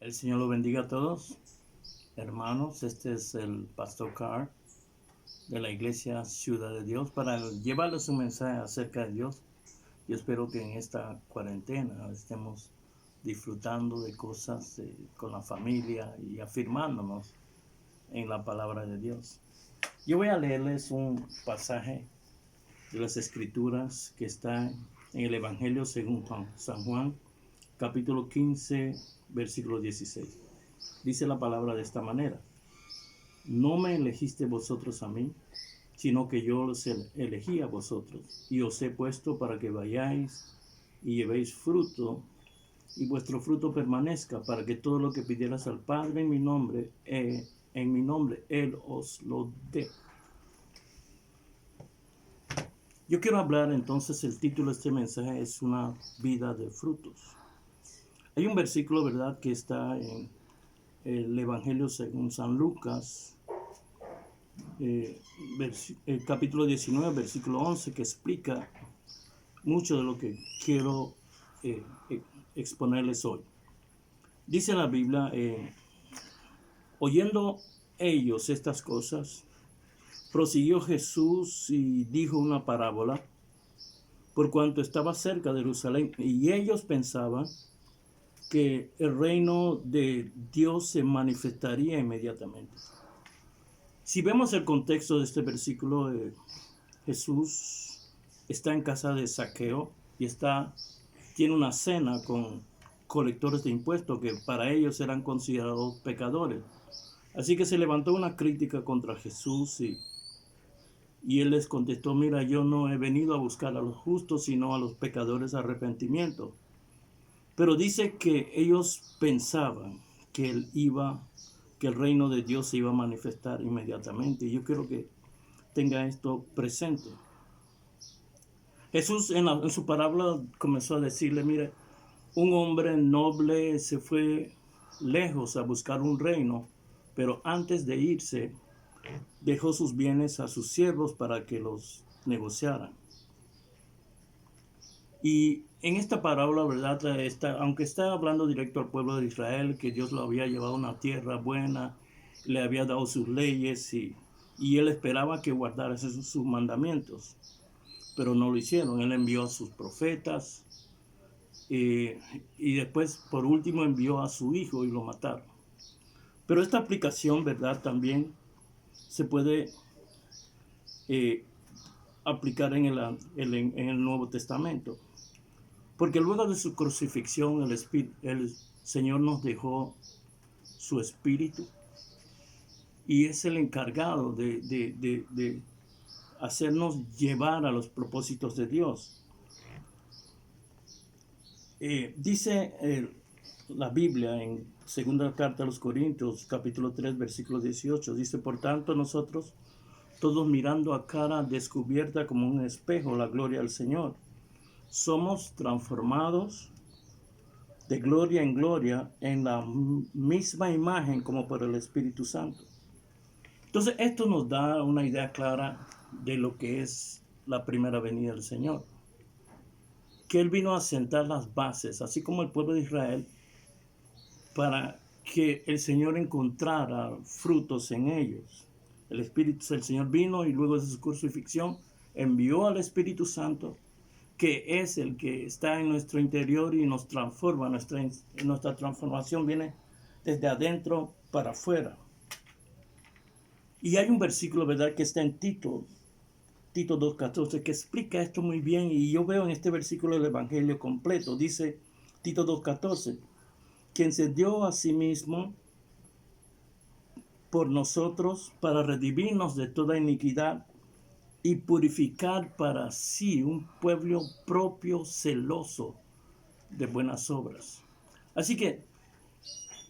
El Señor lo bendiga a todos, hermanos. Este es el Pastor Carr de la Iglesia Ciudad de Dios para llevarles un mensaje acerca de Dios. Yo espero que en esta cuarentena estemos disfrutando de cosas con la familia y afirmándonos en la palabra de Dios. Yo voy a leerles un pasaje de las Escrituras que está en el Evangelio según San Juan, capítulo 15, versículo 16. Dice la palabra de esta manera: no me elegiste vosotros a mí, sino que yo os elegí a vosotros, y os he puesto para que vayáis y llevéis fruto, y vuestro fruto permanezca, para que todo lo que pidieras al Padre en mi nombre, Él os lo dé. Yo quiero hablar entonces, el título de este mensaje es Una vida de frutos. Hay un versículo, ¿verdad?, que está en el Evangelio según San Lucas, capítulo 19, versículo 11, que explica mucho de lo que quiero exponerles hoy. Dice la Biblia: oyendo ellos estas cosas, prosiguió Jesús y dijo una parábola, por cuanto estaba cerca de Jerusalén, y ellos pensaban que el reino de Dios se manifestaría inmediatamente. Si vemos el contexto de este versículo, Jesús está en casa de Zaqueo y tiene una cena con colectores de impuestos que para ellos eran considerados pecadores. Así que se levantó una crítica contra Jesús y él les contestó: mira, yo no he venido a buscar a los justos, sino a los pecadores a arrepentimiento. Pero dice que ellos pensaban que el reino de Dios se iba a manifestar inmediatamente. Y yo quiero que tenga esto presente. Jesús en su parábola comenzó a decirle: mire, un hombre noble se fue lejos a buscar un reino, pero antes de irse dejó sus bienes a sus siervos para que los negociaran. Y en esta parábola, ¿verdad?, aunque está hablando directo al pueblo de Israel, que Dios lo había llevado a una tierra buena, le había dado sus leyes y él esperaba que guardara sus mandamientos, pero no lo hicieron. Él envió a sus profetas y después, por último, envió a su hijo y lo mataron. Pero esta aplicación, ¿verdad?, también se puede aplicar en el Nuevo Testamento. Porque luego de su crucifixión, el Señor nos dejó su Espíritu y es el encargado de hacernos llevar a los propósitos de Dios. Dice la Biblia en segunda carta a los Corintios, capítulo 3, versículo 18, dice: por tanto nosotros, todos mirando a cara descubierta como un espejo la gloria del Señor, somos transformados de gloria en gloria en la misma imagen como por el Espíritu Santo. Entonces esto nos da una idea clara de lo que es la primera venida del Señor, que Él vino a sentar las bases, así como el pueblo de Israel, para que el Señor encontrara frutos en ellos. El Señor vino y luego de su crucifixión envió al Espíritu Santo, que es el que está en nuestro interior y nos transforma. Nuestra transformación viene desde adentro para afuera. Y hay un versículo, ¿verdad?, que está en Tito 2:14, que explica esto muy bien, y yo veo en este versículo el Evangelio completo. Dice Tito 2:14: quien se dio a sí mismo por nosotros para redimirnos de toda iniquidad y purificar para sí un pueblo propio celoso de buenas obras. Así que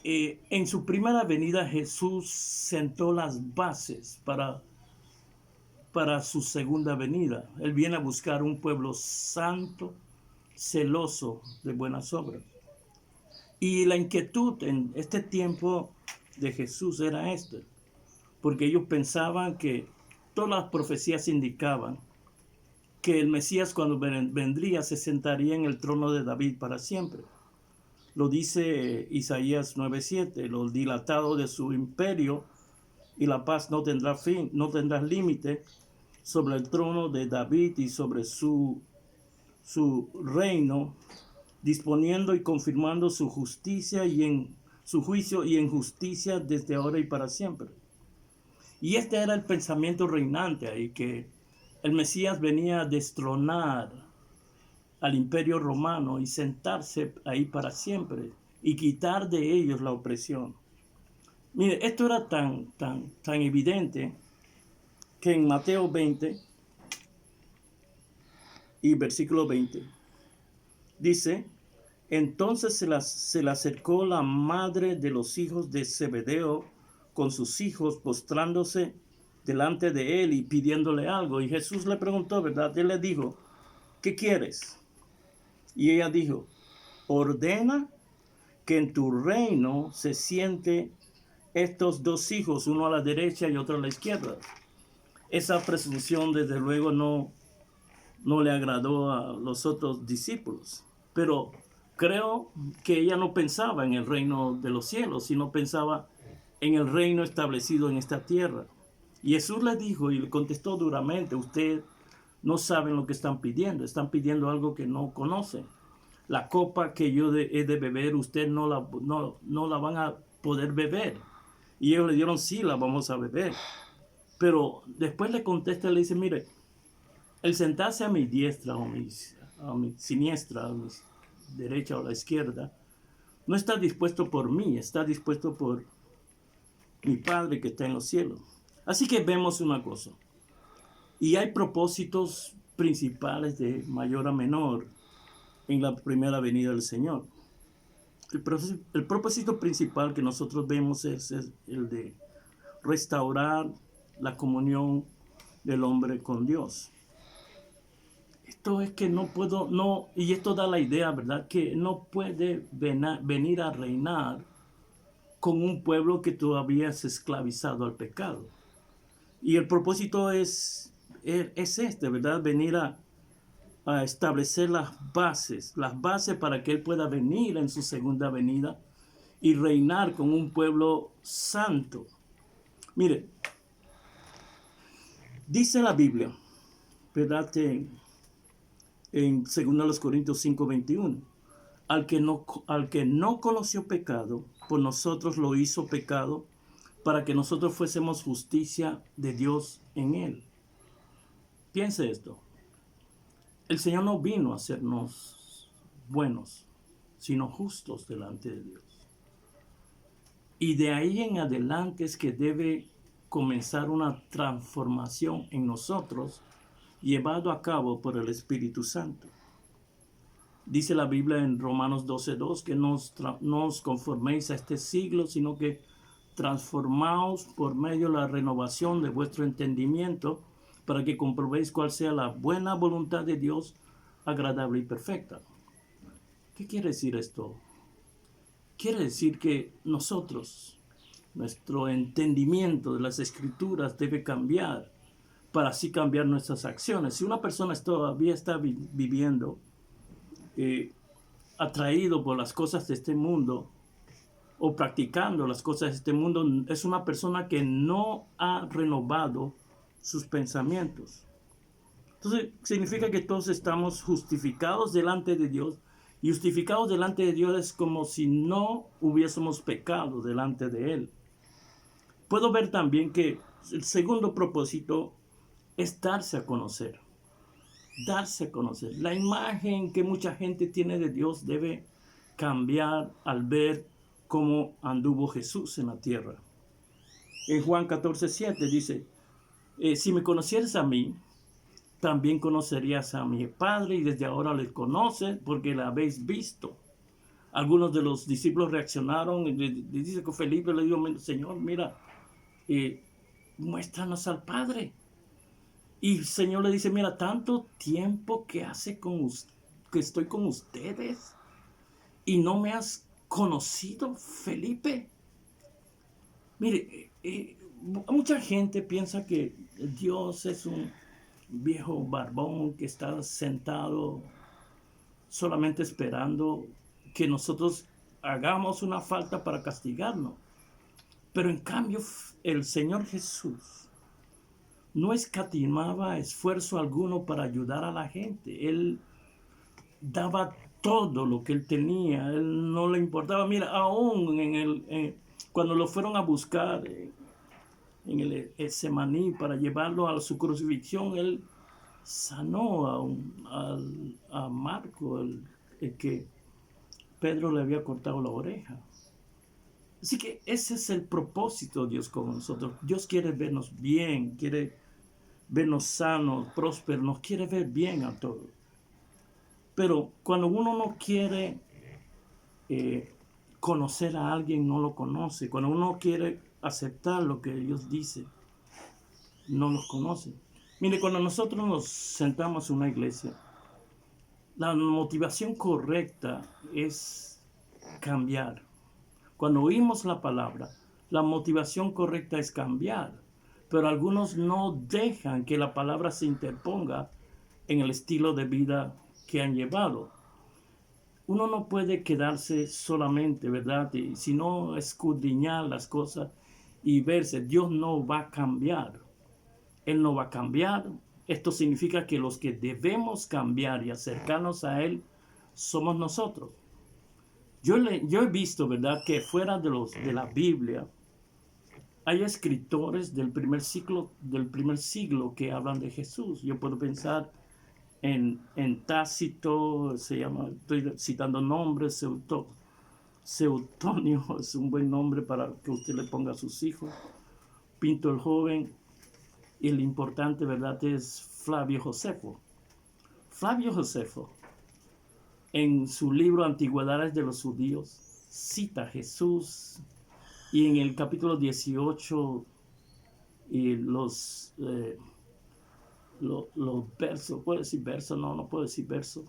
en su primera venida Jesús sentó las bases para su segunda venida. Él viene a buscar un pueblo santo, celoso de buenas obras. Y la inquietud en este tiempo de Jesús era esta, porque ellos pensaban que todas las profecías indicaban que el Mesías, cuando vendría, se sentaría en el trono de David para siempre. Lo dice Isaías 9:7, lo dilatado de su imperio y la paz no tendrá fin, no tendrá límite sobre el trono de David y sobre su reino, disponiendo y confirmando su justicia y en su juicio y en justicia desde ahora y para siempre. Y este era el pensamiento reinante ahí, que el Mesías venía a destronar al imperio romano y sentarse ahí para siempre y quitar de ellos la opresión. Mire, esto era tan evidente que en Mateo 20 y versículo 20 dice: entonces se le acercó la madre de los hijos de Zebedeo con sus hijos, postrándose delante de él y pidiéndole algo. Y Jesús le preguntó, ¿verdad? Él le dijo, ¿qué quieres? Y ella dijo, ordena que en tu reino se sienten estos dos hijos, uno a la derecha y otro a la izquierda. Esa presunción desde luego no le agradó a los otros discípulos, pero creo que ella no pensaba en el reino de los cielos, sino pensaba en el reino establecido en esta tierra. Y Jesús le dijo y le contestó duramente, ustedes no saben lo que están pidiendo algo que no conocen. La copa que yo he de beber, ustedes no la van a poder beber. Y ellos le dieron, sí, la vamos a beber. Pero después le contesta y le dice, mire, el sentarse a mi diestra o a mi siniestra, a mi derecha o a la izquierda, no está dispuesto por mí, está dispuesto por mi Padre que está en los cielos. Así que vemos una cosa. Y hay propósitos principales de mayor a menor en la primera venida del Señor. El propósito principal que nosotros vemos es el de restaurar la comunión del hombre con Dios. Esto es que y esto da la idea, ¿verdad? Que no puede venir a reinar con un pueblo que todavía es esclavizado al pecado. Y el propósito es este, ¿verdad? Venir a establecer las bases para que Él pueda venir en su segunda venida y reinar con un pueblo santo. Mire, dice la Biblia, ¿verdad? En 2 Corintios 5:21, al que no conoció pecado, por nosotros lo hizo pecado, para que nosotros fuésemos justicia de Dios en él. Piense esto. El Señor no vino a hacernos buenos, sino justos delante de Dios. Y de ahí en adelante es que debe comenzar una transformación en nosotros, llevado a cabo por el Espíritu Santo. Dice la Biblia en Romanos 12:2 que no os conforméis a este siglo, sino que transformaos por medio de la renovación de vuestro entendimiento, para que comprobéis cuál sea la buena voluntad de Dios, agradable y perfecta. ¿Qué quiere decir esto? Quiere decir que nuestro entendimiento de las Escrituras debe cambiar, para así cambiar nuestras acciones. Si una persona todavía está viviendo atraído por las cosas de este mundo o practicando las cosas de este mundo, es una persona que no ha renovado sus pensamientos. Entonces significa que todos estamos justificados delante de Dios, y justificados delante de Dios es como si no hubiésemos pecado delante de Él. Puedo ver también que el segundo propósito es darse a conocer. Darse a conocer. La imagen que mucha gente tiene de Dios debe cambiar al ver cómo anduvo Jesús en la tierra. En Juan 14:7 dice, si me conocieras a mí, también conocerías a mi Padre, y desde ahora le conoces porque la habéis visto. Algunos de los discípulos reaccionaron y le dice que Felipe le dijo, Señor, mira, muéstranos al Padre. Y el Señor le dice, mira, tanto tiempo que hace que estoy con ustedes y no me has conocido, Felipe. Mire, mucha gente piensa que Dios es un viejo barbón que está sentado solamente esperando que nosotros hagamos una falta para castigarnos. Pero en cambio, el Señor Jesús no escatimaba esfuerzo alguno para ayudar a la gente. Él daba todo lo que él tenía. Él no le importaba. Mira, aún cuando lo fueron a buscar en el Getsemaní para llevarlo a su crucifixión, él sanó a Marco, el que Pedro le había cortado la oreja. Así que ese es el propósito de Dios con nosotros. Dios quiere vernos bien, quiere vernos sanos, prósperos, nos quiere ver bien a todos. Pero cuando uno no quiere conocer a alguien, no lo conoce. Cuando uno quiere aceptar lo que Dios dice, no los conoce. Mire, cuando nosotros nos sentamos en una iglesia, la motivación correcta es cambiar. Cuando oímos la palabra, la motivación correcta es cambiar. Pero algunos no dejan que la palabra se interponga en el estilo de vida que han llevado. Uno no puede quedarse solamente, ¿verdad? Sino escudriñar las cosas y verse. Dios no va a cambiar. Él no va a cambiar. Esto significa que los que debemos cambiar y acercarnos a Él somos nosotros. Yo he visto, ¿verdad?, que fuera de la Biblia hay escritores del primer siglo que hablan de Jesús. Yo puedo pensar en Tácito, estoy citando nombres, Seutonio es un buen nombre para que usted le ponga a sus hijos. Pinto el Joven, y el importante, ¿verdad?, es Flavio Josefo. Flavio Josefo, en su libro Antigüedades de los Judíos, cita a Jesús, y en el capítulo 18, los versos, ¿puedo decir versos? No puedo decir versos.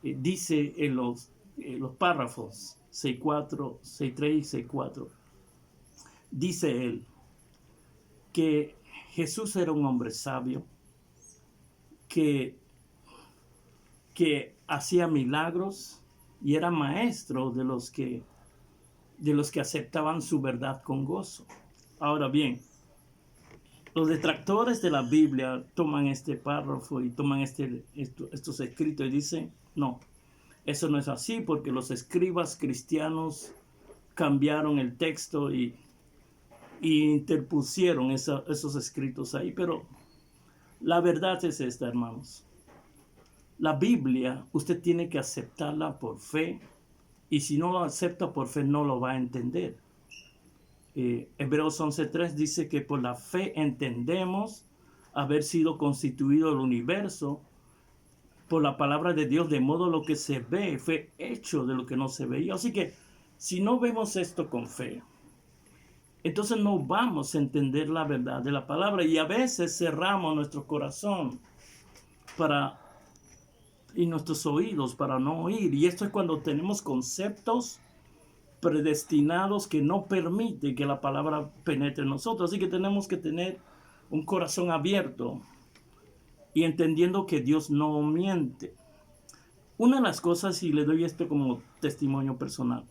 Dice en los párrafos 6.4, 6.3 y 6.4, dice él que Jesús era un hombre sabio, que hacía milagros y era maestro de los que aceptaban su verdad con gozo. Ahora bien, los detractores de la Biblia toman este párrafo y toman estos escritos y dicen, no, eso no es así porque los escribas cristianos cambiaron el texto y interpusieron esos escritos ahí. Pero la verdad es esta, hermanos. La Biblia usted tiene que aceptarla por fe, y si no lo acepta por fe no lo va a entender. Hebreos 11.3 dice que por la fe entendemos haber sido constituido el universo por la palabra de Dios, de modo lo que se ve fue hecho de lo que no se veía. Así que si no vemos esto con fe, entonces no vamos a entender la verdad de la palabra, y a veces cerramos nuestro corazón y nuestros oídos para no oír. Y esto es cuando tenemos conceptos predestinados que no permiten que la palabra penetre en nosotros. Así que tenemos que tener un corazón abierto y entendiendo que Dios no miente. Una de las cosas, y le doy esto como testimonio personal,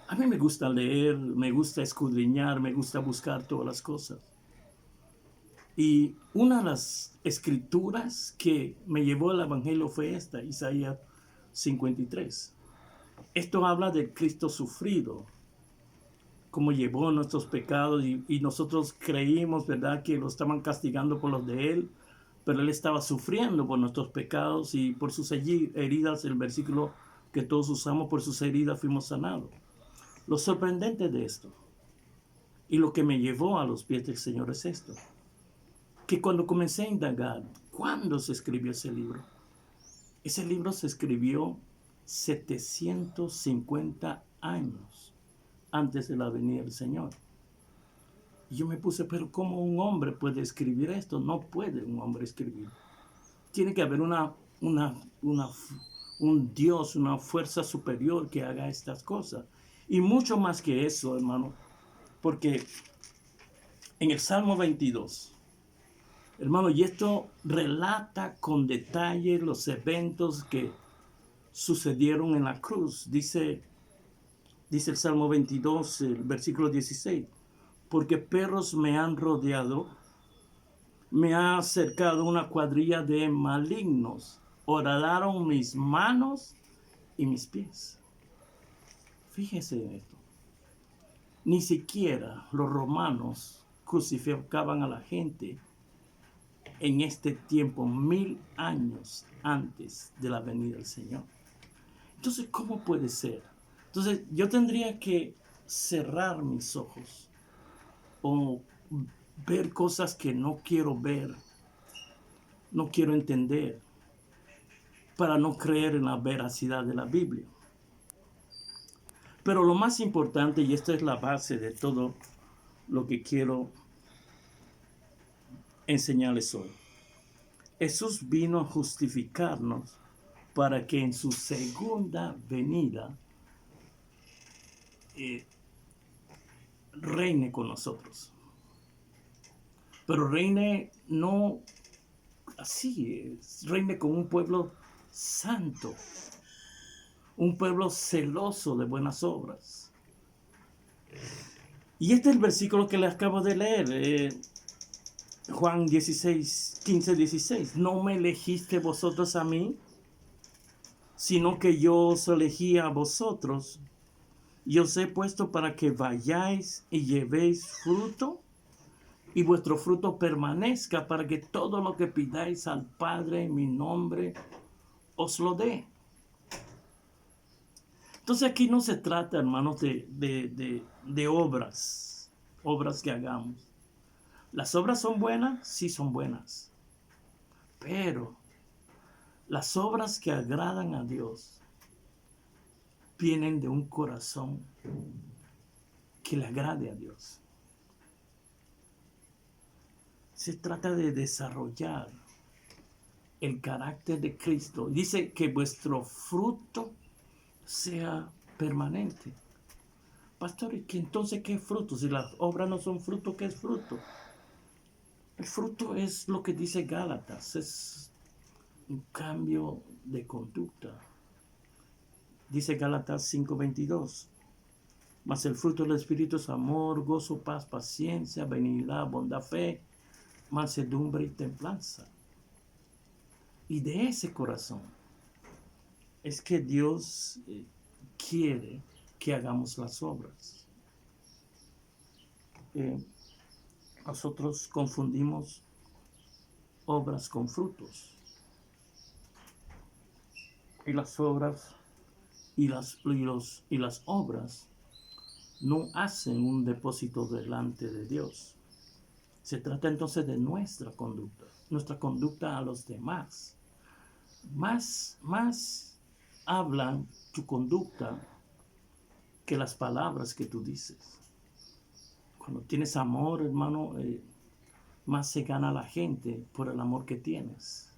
a mí me gusta leer, me gusta escudriñar, me gusta buscar todas las cosas. Y una de las escrituras que me llevó al Evangelio fue esta, Isaías 53. Esto habla del Cristo sufrido, cómo llevó nuestros pecados, y nosotros creímos, ¿verdad?, que lo estaban castigando por los de Él, pero Él estaba sufriendo por nuestros pecados, y por sus heridas, el versículo que todos usamos, por sus heridas fuimos sanados. Lo sorprendente de esto, y lo que me llevó a los pies del Señor, es esto, que cuando comencé a indagar, ¿cuándo se escribió ese libro? Ese libro se escribió 750 años antes de la venida del Señor. Y yo me puse, pero ¿cómo un hombre puede escribir esto? No puede un hombre escribir. Tiene que haber un Dios, una fuerza superior que haga estas cosas. Y mucho más que eso, hermano, porque en el Salmo 22, hermano, y esto relata con detalle los eventos que sucedieron en la cruz. Dice el Salmo 22, el versículo 16, porque perros me han rodeado, me ha acercado una cuadrilla de malignos, horadaron mis manos y mis pies. Fíjese en esto. Ni siquiera los romanos crucificaban a la gente en este tiempo, 1000 años antes de la venida del Señor. Entonces, ¿cómo puede ser? Entonces, yo tendría que cerrar mis ojos o ver cosas que no quiero ver, no quiero entender, para no creer en la veracidad de la Biblia. Pero lo más importante, y esta es la base de todo lo que quiero enseñarles hoy. Jesús vino a justificarnos para que en su segunda venida reine con nosotros. Pero reine no así, reine con un pueblo santo, un pueblo celoso de buenas obras. Y este es el versículo que les acabo de leer, Juan 16, 15, 16. No me elegiste vosotros a mí, sino que yo os elegí a vosotros, y os he puesto para que vayáis y llevéis fruto, y vuestro fruto permanezca, para que todo lo que pidáis al Padre en mi nombre os lo dé. Entonces aquí no se trata, hermanos, de obras que hagamos. Las obras son buenas, sí son buenas, pero las obras que agradan a Dios vienen de un corazón que le agrade a Dios. Se trata de desarrollar el carácter de Cristo. Dice que vuestro fruto sea permanente. Pastor, ¿y entonces qué es fruto? Si las obras no son fruto, ¿qué es fruto? El fruto es lo que dice Gálatas, es un cambio de conducta. Dice Gálatas 5:22. Mas el fruto del Espíritu es amor, gozo, paz, paciencia, benignidad, bondad, fe, mansedumbre y templanza. Y de ese corazón es que Dios quiere que hagamos las obras. Nosotros confundimos obras con frutos. Y las obras y las obras no hacen un depósito delante de Dios. Se trata entonces de nuestra conducta a los demás. Más hablan tu conducta que las palabras que tú dices. Cuando tienes amor, hermano, más se gana la gente por el amor que tienes.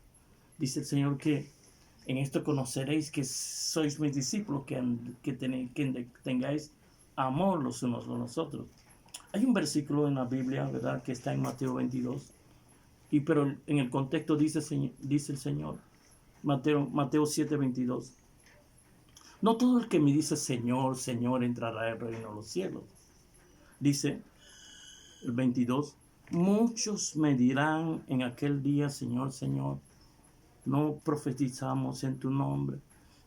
Dice el Señor que en esto conoceréis que sois mis discípulos, que tengáis amor los unos con los otros. Hay un versículo en la Biblia, ¿verdad?, que está en Mateo 22, pero en el contexto dice el Señor, Mateo 7:22. No todo el que me dice Señor, Señor entrará al reino de los cielos. Dice el 22, muchos me dirán en aquel día, Señor, Señor, no profetizamos en tu nombre,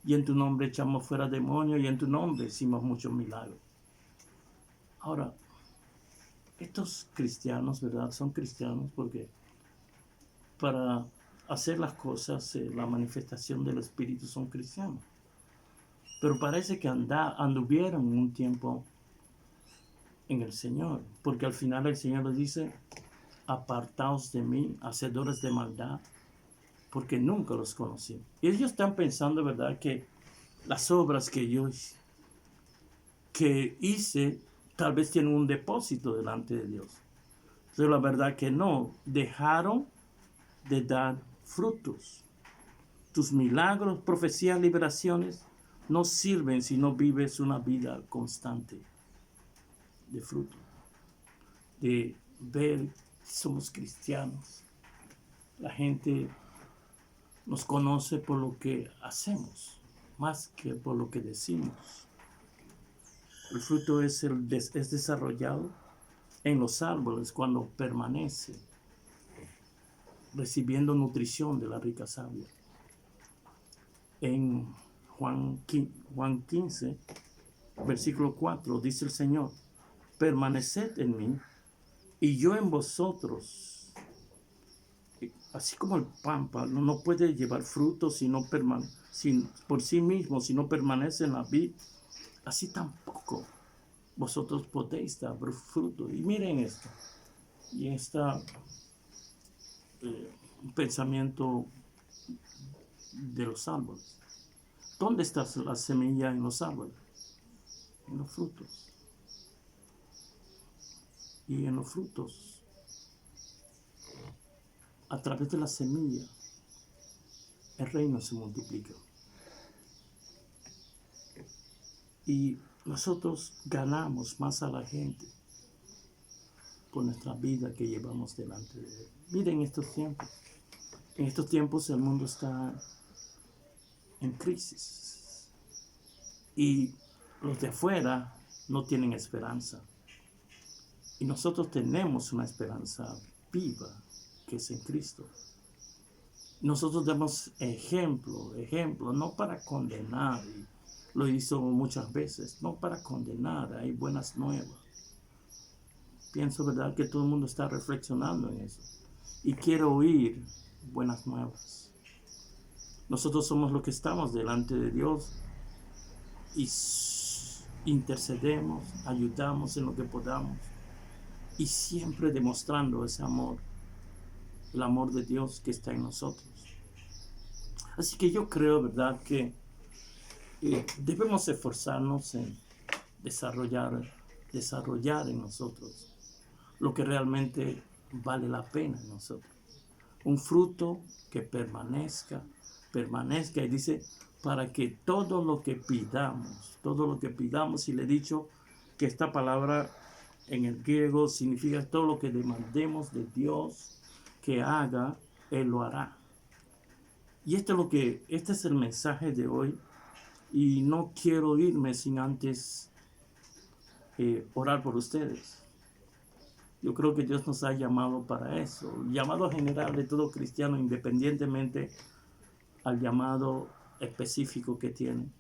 y en tu nombre echamos fuera demonios, y en tu nombre hicimos muchos milagros. Ahora, estos cristianos, ¿verdad?, son cristianos porque para hacer las cosas, la manifestación del Espíritu, son cristianos. Pero parece que anduvieron un tiempo en el Señor, porque al final el Señor les dice, apartaos de mí, hacedores de maldad, porque nunca los conocí. Y ellos están pensando, ¿verdad?, que las obras que hice tal vez tienen un depósito delante de Dios. Pero la verdad que no, dejaron de dar frutos. Tus milagros, profecías, liberaciones no sirven si no vives una vida constante de fruto, de ver que somos cristianos. La gente nos conoce por lo que hacemos, más que por lo que decimos. El fruto es desarrollado en los árboles cuando permanece, recibiendo nutrición de la rica savia. En Juan 15, versículo 4, dice el Señor: permaneced en mí y yo en vosotros. Así como el pámpano no puede llevar fruto por sí mismo, si no permanece en la vid, así tampoco vosotros podéis dar fruto. Y miren esto, y un pensamiento de los árboles. ¿Dónde está la semilla en los árboles? En los frutos. Y en los frutos, a través de la semilla, el reino se multiplica. Y nosotros ganamos más a la gente por nuestra vida que llevamos delante de Él. Miren estos tiempos. En estos tiempos el mundo está en crisis. Y los de afuera no tienen esperanza. Y nosotros tenemos una esperanza viva, que es en Cristo. Nosotros damos ejemplo, no para condenar, y lo hizo muchas veces, no para condenar, hay buenas nuevas. Pienso, ¿verdad?, que todo el mundo está reflexionando en eso. Y quiero oír buenas nuevas. Nosotros somos los que estamos delante de Dios y intercedemos, ayudamos en lo que podamos. Y siempre demostrando ese amor, el amor de Dios que está en nosotros. Así que yo creo, ¿verdad?, que debemos esforzarnos en desarrollar en nosotros lo que realmente vale la pena en nosotros. Un fruto que permanezca, y dice, para que todo lo que pidamos, y le he dicho que esta palabra en el griego significa todo lo que demandemos de Dios que haga, Él lo hará. Y este es el mensaje de hoy, y no quiero irme sin antes orar por ustedes. Yo creo que Dios nos ha llamado para eso, llamado general de todo cristiano, independientemente al llamado específico que tiene.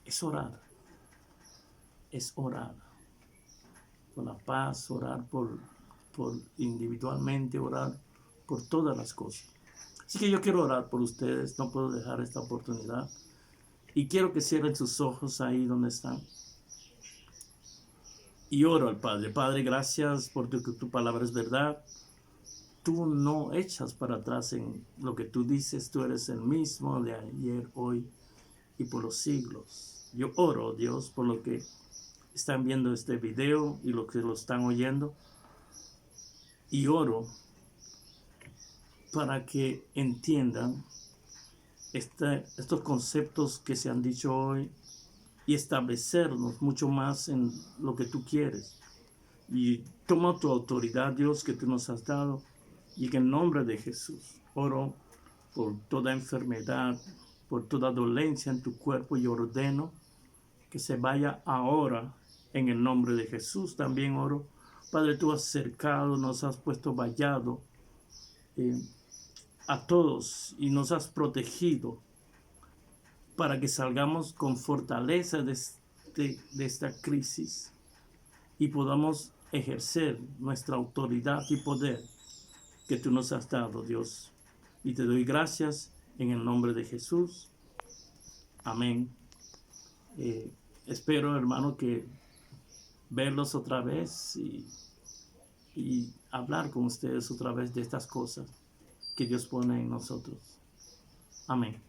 Es orar por la paz, orar por individualmente, orar por todas las cosas. Así que yo quiero orar por ustedes, no puedo dejar esta oportunidad. Y quiero que cierren sus ojos ahí donde están. Y oro al Padre. Padre, gracias por que tu palabra es verdad. Tú no echas para atrás en lo que tú dices. Tú eres el mismo de ayer, hoy y por los siglos. Yo oro, Dios, por lo que están viendo este video y los que lo están oyendo. Y oro para que entiendan estos conceptos que se han dicho hoy y establecernos mucho más en lo que tú quieres. Y toma tu autoridad, Dios, que tú nos has dado, y en el nombre de Jesús oro por toda enfermedad, por toda dolencia en tu cuerpo, y ordeno que se vaya ahora en el nombre de Jesús. También oro, Padre, tú has cercado, nos has puesto vallado a todos y nos has protegido para que salgamos con fortaleza de esta crisis y podamos ejercer nuestra autoridad y poder que tú nos has dado, Dios. Y te doy gracias en el nombre de Jesús. Amén. Espero, hermano, que verlos otra vez y hablar con ustedes otra vez de estas cosas que Dios pone en nosotros. Amén.